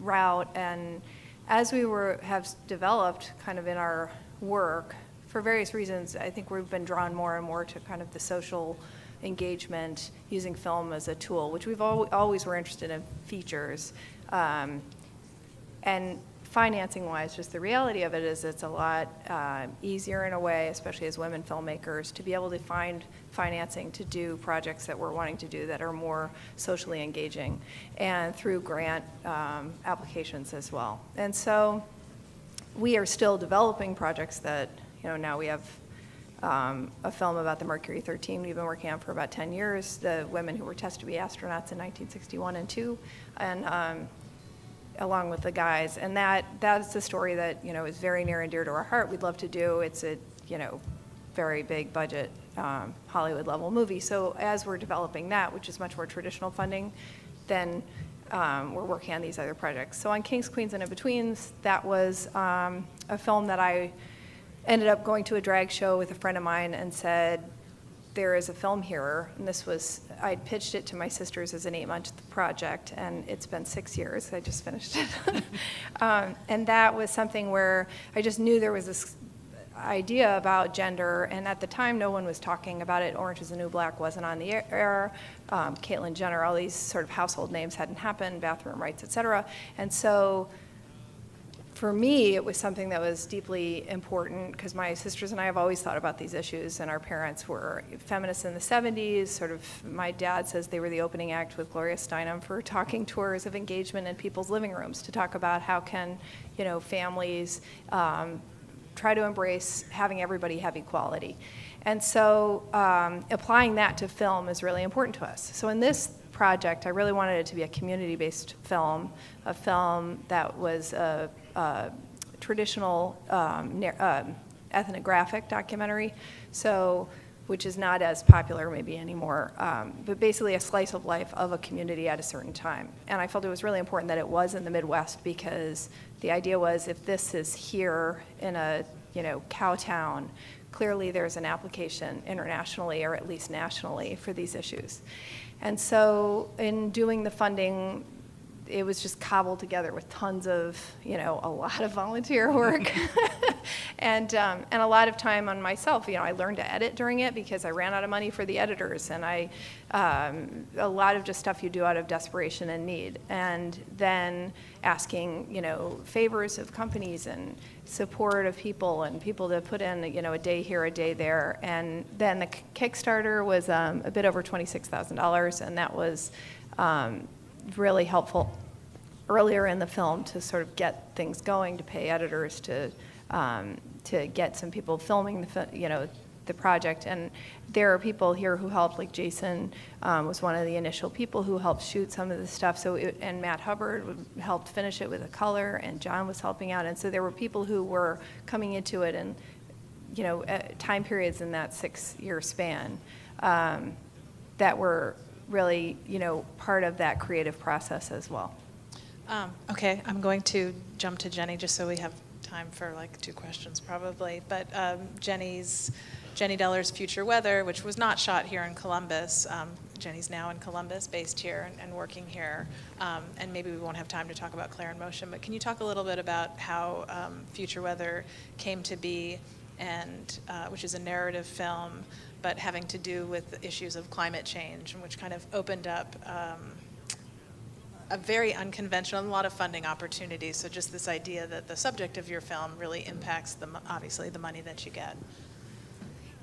route, and as we have developed kind of in our work, for various reasons, I think we've been drawn more and more to kind of the social engagement using film as a tool, which we've always were interested in features. And financing-wise, just the reality of it is it's a lot easier in a way, especially as women filmmakers, to be able to find financing to do projects that we're wanting to do that are more socially engaging, and through grant applications as well. And so we are still developing projects that, now we have a film about the Mercury 13 we've been working on for about 10 years, the women who were tested to be astronauts in 1961 and 2, and along with the guys. And that's the story that, is very near and dear to our heart. We'd love to do. It's a, very big budget Hollywood level movie. So as we're developing that, which is much more traditional funding, then we're working on these other projects. So on Kings, Queens, and In-Betweens, that was a film that I ended up going to a drag show with a friend of mine and said, there is a film here, and I'd pitched it to my sisters as an 8-month project, and it's been 6 years. I just finished it. And that was something where I just knew there was this idea about gender, and at the time no one was talking about it. Orange is the New Black wasn't on the air. Caitlyn Jenner, all these sort of household names hadn't happened, bathroom rights, et cetera. And so for me, it was something that was deeply important because my sisters and I have always thought about these issues, and our parents were feminists in the 70s. Sort of, my dad says they were the opening act with Gloria Steinem for talking tours of engagement in people's living rooms to talk about how can, families try to embrace having everybody have equality. And so applying that to film is really important to us. So in this project, I really wanted it to be a community-based film, a film that was a traditional ethnographic documentary, which is not as popular maybe anymore, but basically a slice of life of a community at a certain time. And I felt it was really important that it was in the Midwest, because the idea was if this is here in a cow town, clearly there's an application internationally or at least nationally for these issues. And so in doing the funding it was just cobbled together with tons of, a lot of volunteer work and a lot of time on myself. I learned to edit during it because I ran out of money for the editors, and a lot of just stuff you do out of desperation and need. And then asking, favors of companies and support of people and people to put in, a day here, a day there. And then the Kickstarter was a bit over $26,000, and that was really helpful earlier in the film to sort of get things going, to pay editors, to get some people filming the project. And there are people here who helped, like Jason was one of the initial people who helped shoot some of the stuff. And Matt Hubbard helped finish it with the color, and John was helping out. And so there were people who were coming into it and time periods in that 6-year span that were really, part of that creative process as well. Okay, I'm going to jump to Jenny just so we have time for like 2 questions probably. But Jenny Deller's Future Weather, which was not shot here in Columbus. Jenny's now in Columbus, based here and working here. And maybe we won't have time to talk about Claire in Motion, but can you talk a little bit about how Future Weather came to be, and which is a narrative film, but having to do with issues of climate change, and which kind of opened up a very unconventional and a lot of funding opportunities. So just this idea that the subject of your film really impacts obviously the money that you get.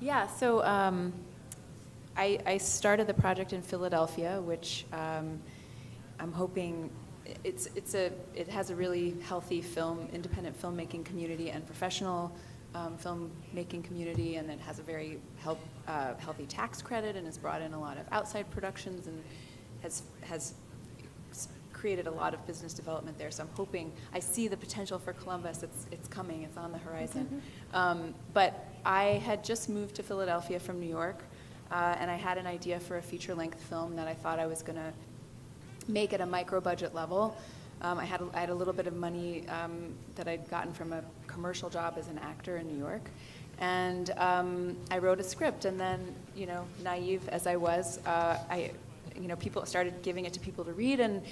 Yeah, so I started the project in Philadelphia, which I'm hoping it has a really healthy independent filmmaking community and professional filmmaking community, and it has a very healthy tax credit, and has brought in a lot of outside productions, and has created a lot of business development there. So I'm hoping, I see the potential for Columbus. It's coming. It's on the horizon. But I had just moved to Philadelphia from New York, and I had an idea for a feature-length film that I thought I was going to make at a micro-budget level. I had a little bit of money that I'd gotten from a commercial job as an actor in New York, and I wrote a script. And then, naive as I was, people started giving it to people to read, and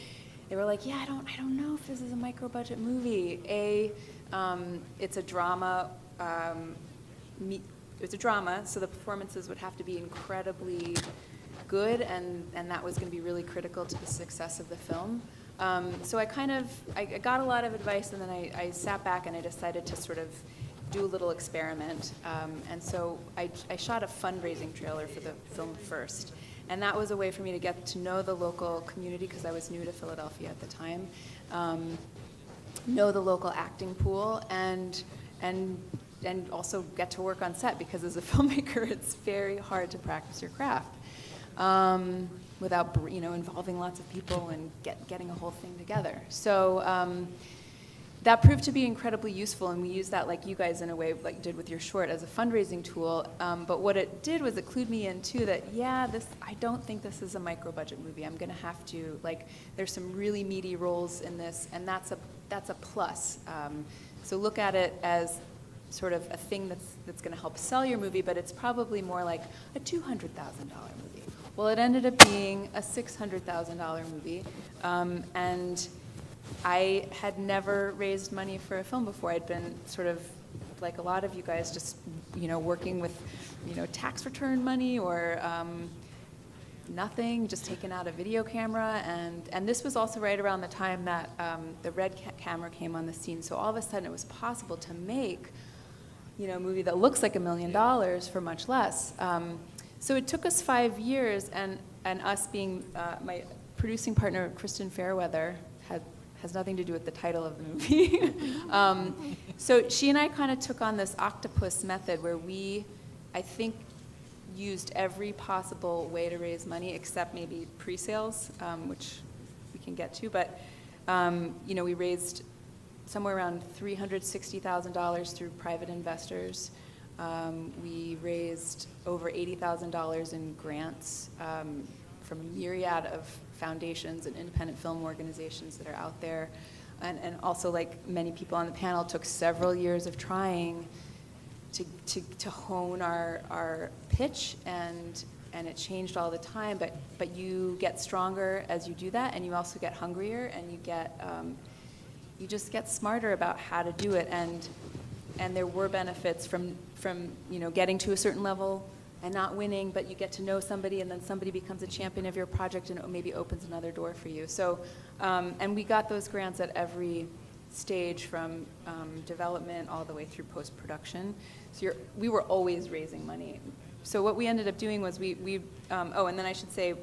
they were like, "Yeah, I don't know if this is a micro-budget movie. It's a drama." It's a drama, so the performances would have to be incredibly good, and that was going to be really critical to the success of the film. So I got a lot of advice, and then I sat back and I decided to sort of do a little experiment. And so I shot a fundraising trailer for the film first. And that was a way for me to get to know the local community, because I was new to Philadelphia at the time, know the local acting pool, and also get to work on set, because as a filmmaker, it's very hard to practice your craft without involving lots of people and getting a whole thing together. So that proved to be incredibly useful, and we used that, like you guys in a way, like you did with your short, as a fundraising tool. But what it did was it clued me in too that, I don't think this is a micro-budget movie. I'm going to have to, there's some really meaty roles in this, and that's a plus. So look at it as sort of a thing that's going to help sell your movie, but it's probably more like a $200,000 movie. Well, it ended up being a $600,000 movie, and I had never raised money for a film before. I'd been sort of, like a lot of you guys, just working with tax return money or nothing, just taking out a video camera, and this was also right around the time that the Red camera came on the scene. So all of a sudden, it was possible to make a movie that looks like $1 million for much less. So it took us 5 years, and us being my producing partner, Kristen Fairweather, has nothing to do with the title of the movie. So she and I kind of took on this octopus method where we, I think, used every possible way to raise money except maybe pre-sales, which we can get to. But we raised somewhere around $360,000 through private investors. We raised over $80,000 in grants from a myriad of foundations and independent film organizations that are out there. And also, like many people on the panel, took several years of trying to hone our pitch and and it changed all the time, but you get stronger as you do that, and you also get hungrier, and you just get smarter about how to do it, and there were benefits from getting to a certain level and not winning, but you get to know somebody, and then somebody becomes a champion of your project, and it maybe opens another door for you. So, and we got those grants at every stage, from development all the way through post-production. So we were always raising money. So what we ended up doing was and then I should say,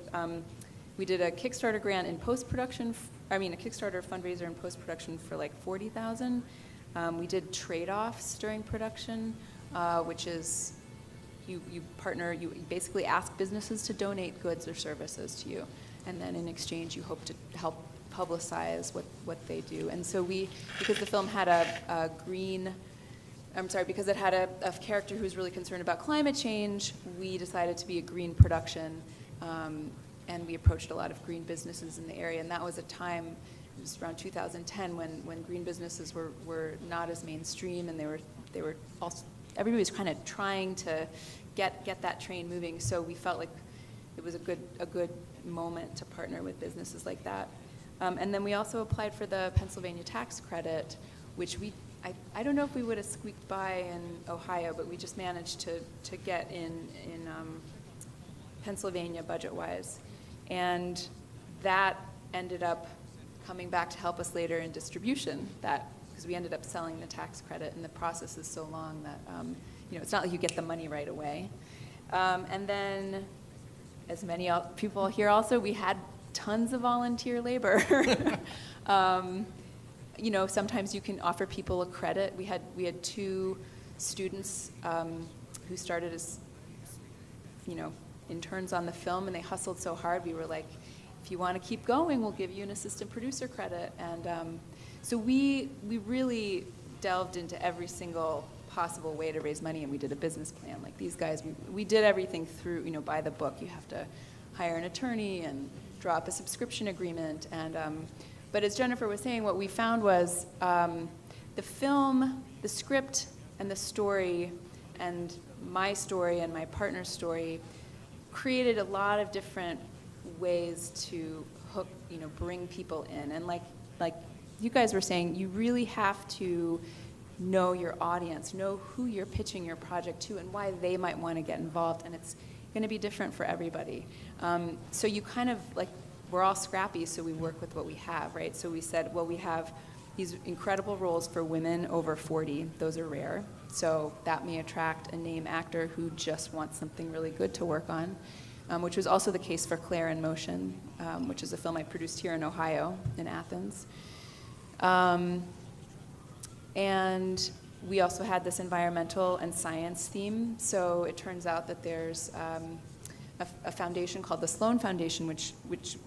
we did a Kickstarter grant in post-production, a Kickstarter fundraiser in post-production for like $40,000. We did trade-offs during production, which is you basically ask businesses to donate goods or services to you, and then in exchange you hope to help publicize what they do. And so because the film had because it had a character who was really concerned about climate change, we decided to be a green production, and we approached a lot of green businesses in the area. And that was a time, it was around 2010, when green businesses were not as mainstream, and they were also, everybody was kind of trying to get that train moving. So we felt like it was a good moment to partner with businesses like that. And then we also applied for the Pennsylvania tax credit, which I don't know if we would have squeaked by in Ohio, but we just managed to get in Pennsylvania budget-wise. And that ended up coming back to help us later in distribution, because we ended up selling the tax credit, and the process is so long that it's not like you get the money right away. And then, as many people here also, we had tons of volunteer labor. Sometimes you can offer people a credit. We had 2 students who started as interns on the film, and they hustled so hard. We were like, if you want to keep going, we'll give you an assistant producer credit. And so we really delved into every single possible way to raise money, and we did a business plan. Like these guys, we did everything through, by the book. You have to hire an attorney and draw up a subscription agreement. And but as Jennifer was saying, what we found was the film, the script, and the story, and my story and my partner's story created a lot of different ways to hook, bring people in. And like you guys were saying, you really have to know your audience, know who you're pitching your project to and why they might want to get involved, and it's going to be different for everybody. So you kind of, we're all scrappy, so we work with what we have, right? So we said, well, we have these incredible roles for women over 40. Those are rare. So that may attract a name actor who just wants something really good to work on, which was also the case for Claire in Motion, which is a film I produced here in Ohio, in Athens. And we also had this environmental and science theme. So it turns out that there's a foundation called the Sloan Foundation, which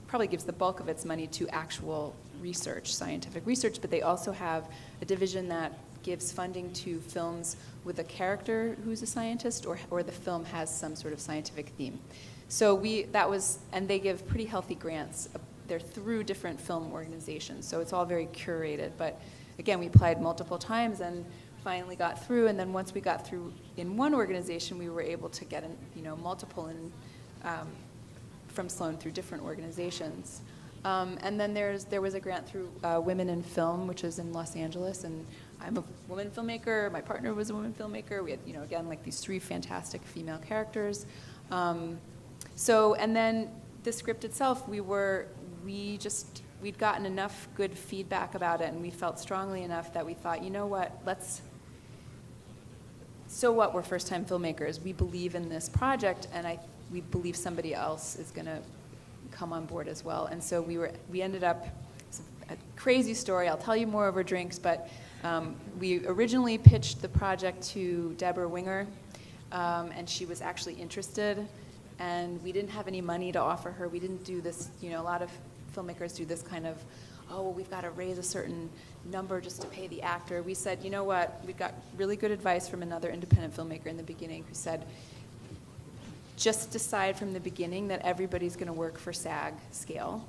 probably gives the bulk of its money to actual research, scientific research, but they also have a division that gives funding to films with a character who's a scientist, or the film has some sort of scientific theme. So and they give pretty healthy grants. They're through different film organizations, so it's all very curated. But again, we applied multiple times and finally got through. And then once we got through in one organization, we were able to get multiple from Sloan through different organizations. And then there was a grant through Women in Film, which is in Los Angeles, and I'm a woman filmmaker. My partner was a woman filmmaker. We had, again, these 3 fantastic female characters. And then the script itself, we'd gotten enough good feedback about it, and we felt strongly enough that we thought, so what, we're first-time filmmakers. We believe in this project, and we believe somebody else is going to come on board as well. And so we ended up, it's a crazy story, I'll tell you more over drinks, but we originally pitched the project to Deborah Winger, and she was actually interested, and we didn't have any money to offer her. We didn't do this, a lot of filmmakers do this kind of, we've got to raise a certain number just to pay the actor. We said, you know what, we got really good advice from another independent filmmaker in the beginning who said, just decide from the beginning that everybody's going to work for SAG scale.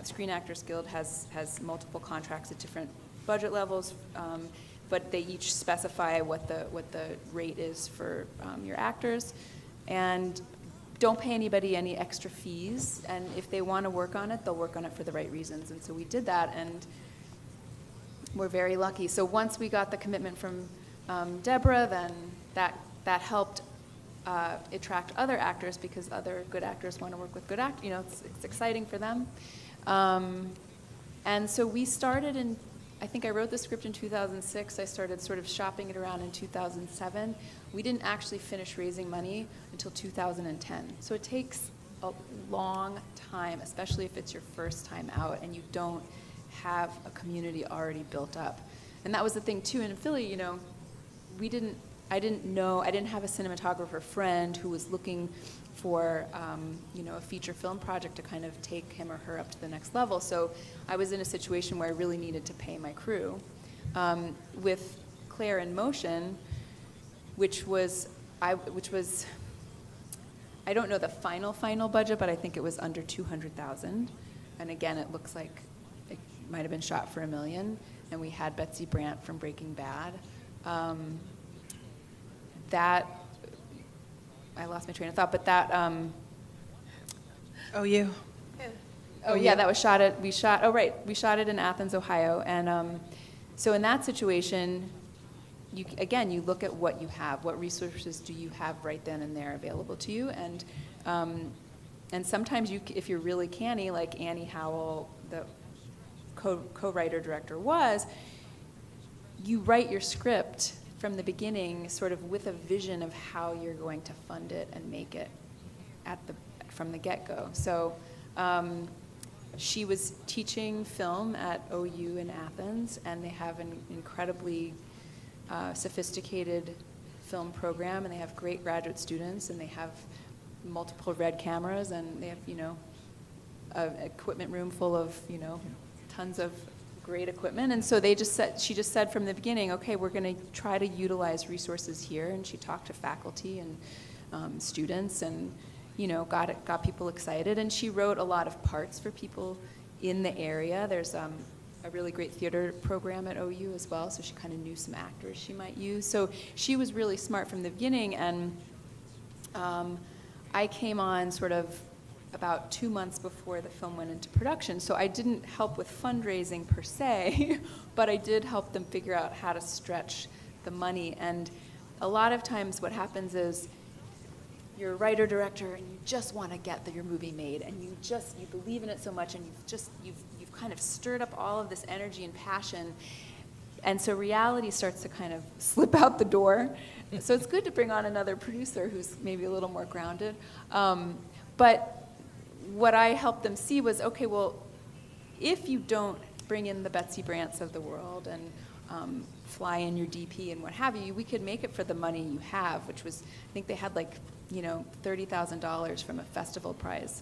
Screen Actors Guild has multiple contracts at different budget levels, but they each specify what the rate is for your actors. And don't pay anybody any extra fees, and if they want to work on it, they'll work on it for the right reasons. And so we did that, and we're very lucky. So once we got the commitment from Deborah, then that helped attract other actors, because other good actors want to work with good actors. You know, it's exciting for them. And so we started in, I think I wrote the script in 2006. I started sort of shopping it around in 2007. We didn't actually finish raising money until 2010. So it takes a long time, especially if it's your first time out and you don't have a community already built up. And that was the thing too in Philly, you know, I didn't have a cinematographer friend who was looking for, you know, a feature film project to kind of take him or her up to the next level. So I was in a situation where I really needed to pay my crew. With Claire in Motion, which was, I don't know the final budget, but I think it was under 200,000. And again, it looks like it might have been shot for $1 million. And we had Betsy Brandt from Breaking Bad. I lost my train of thought, but that. Oh, you. Oh yeah, that was we shot it in Athens, Ohio, and so in that situation, you look at what you have, what resources do you have right then and there available to you, and sometimes if you're really canny, like Annie Howell, the co-writer director was, you write your script from the beginning sort of with a vision of how you're going to fund it and make it from the get-go. So she was teaching film at OU in Athens, and they have an incredibly sophisticated film program, and they have great graduate students, and they have multiple red cameras, and they have, you know, an equipment room full of, you know, tons of great equipment. And so she just said from the beginning, okay, we're going to try to utilize resources here. And she talked to faculty and students, and, you know, got people excited. And she wrote a lot of parts for people in the area. There's a really great theater program at OU as well, so she kind of knew some actors she might use. So she was really smart from the beginning, and I came on sort of about 2 months before the film went into production. So I didn't help with fundraising per se, but I did help them figure out how to stretch the money. And a lot of times what happens is you're a writer-director and you just want to get your movie made, and you believe in it so much, and you've kind of stirred up all of this energy and passion. And so reality starts to kind of slip out the door. So it's good to bring on another producer who's maybe a little more grounded. But what I helped them see was, okay, well, if you don't bring in the Betsy Brandts of the world and fly in your DP and what have you, we could make it for the money you have, which was, I think they had like, you know, $30,000 from a festival prize.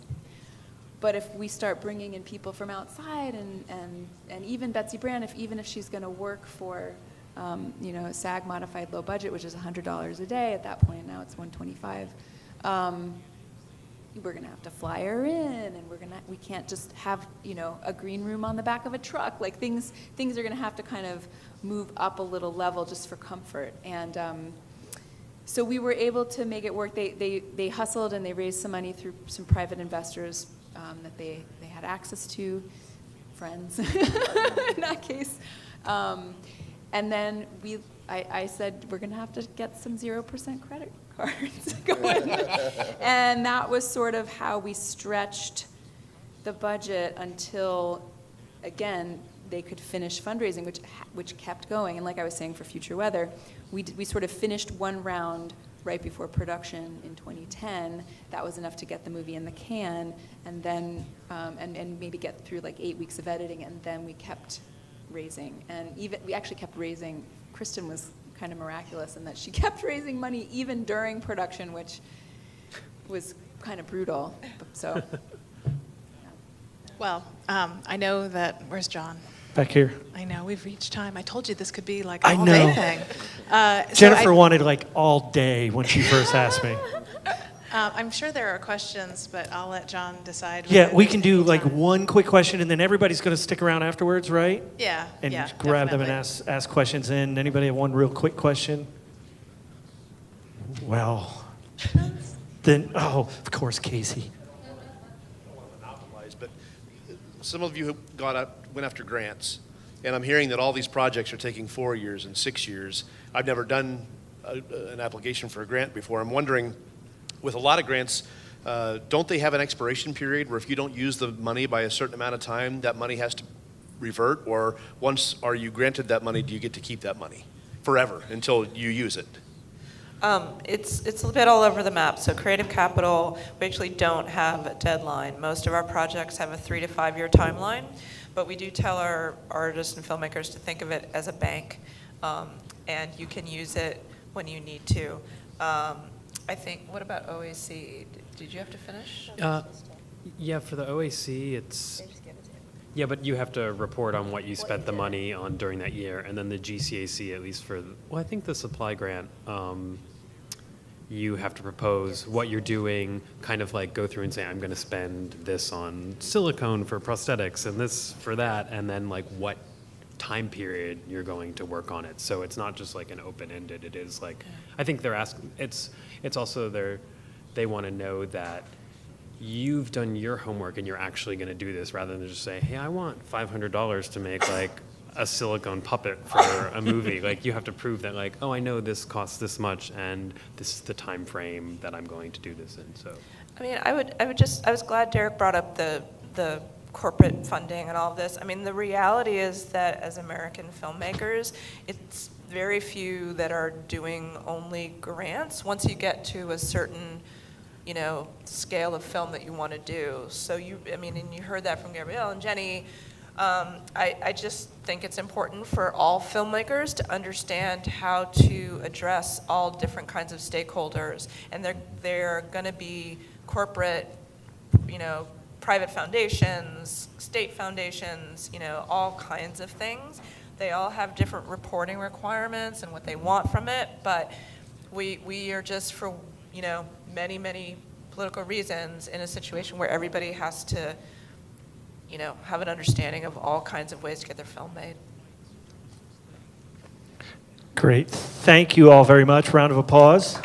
But if we start bringing in people from outside, and even Betsy Brandt, even if she's going to work for, you know, a SAG modified low budget, which is $100 a day at that point, now it's $125. We're going to have to fly her in, and we can't just have, you know, a green room on the back of a truck. Like things are going to have to kind of move up a little level just for comfort. And so we were able to make it work. They hustled, and they raised some money through some private investors that they had access to, friends in that case. And then I said, we're going to have to get some 0% credit cards going. And that was sort of how we stretched the budget until, again, they could finish fundraising, which kept going. And like I was saying for Future Weather, we sort of finished one round right before production in 2010. That was enough to get the movie in the can, and then and maybe get through like 8 weeks of editing, and then we kept raising. And we actually kept raising. Kristen was kind of miraculous in that she kept raising money even during production, which was kind of brutal. So, Well, I know that, where's John? Back here. I know, we've reached time. I told you this could be like I an all-day know. thing. Jennifer wanted like all day when she first asked me. I'm sure there are questions, but I'll let John decide. Yeah, whether we there's can do any like time. one quick question, and then everybody's going to stick around afterwards, right? Yeah, And yeah, grab them and definitely. ask questions. And anybody have one real quick question? Well, Then, oh, of course, Casey. monopolized, but some of you went after grants, and I'm hearing that all these projects are taking 4 years and 6 years. I've never done an application for a grant before. I'm wondering, with a lot of grants, don't they have an expiration period where if you don't use the money by a certain amount of time, that money has to revert? Or once are you granted that money, do you get to keep that money forever until you use it? It's a bit all over the map. So Creative Capital, we actually don't have a deadline. Most of our projects have a 3 to 5 year timeline, but we do tell our artists and filmmakers to think of it as a bank, and you can use it when you need to. I think, what about OAC? Did you have to finish? Yeah, for the OAC, it's, yeah, but you have to report on what you spent the money on during that year, and then the GCAC, at least for, well, I think the supply grant, you have to propose what you're doing, kind of like go through and say, I'm going to spend this on silicone for prosthetics and this for that, and then like what time period you're going to work on it. So it's not just like an open-ended, it is like, I think they're asking, it's also they want to know that you've done your homework and you're actually going to do this, rather than just say, hey, I want $500 to make like a silicone puppet for a movie. Like you have to prove that like, oh, I know this costs this much and this is the time frame that I'm going to do this in. So I mean, I was glad Derek brought up the corporate funding and all of this. I mean, the reality is that as American filmmakers, it's very few that are doing only grants once you get to a certain, you know, scale of film that you want to do. So I mean, and you heard that from Gabrielle and Jenny. I just think it's important for all filmmakers to understand how to address all different kinds of stakeholders. And they're going to be corporate, you know, private foundations, state foundations, you know, all kinds of things. They all have different reporting requirements and what they want from it, but we are just, for, you know, many, many political reasons, in a situation where everybody has to, you know, have an understanding of all kinds of ways to get their film made. Great. Thank you all very much. Round of applause.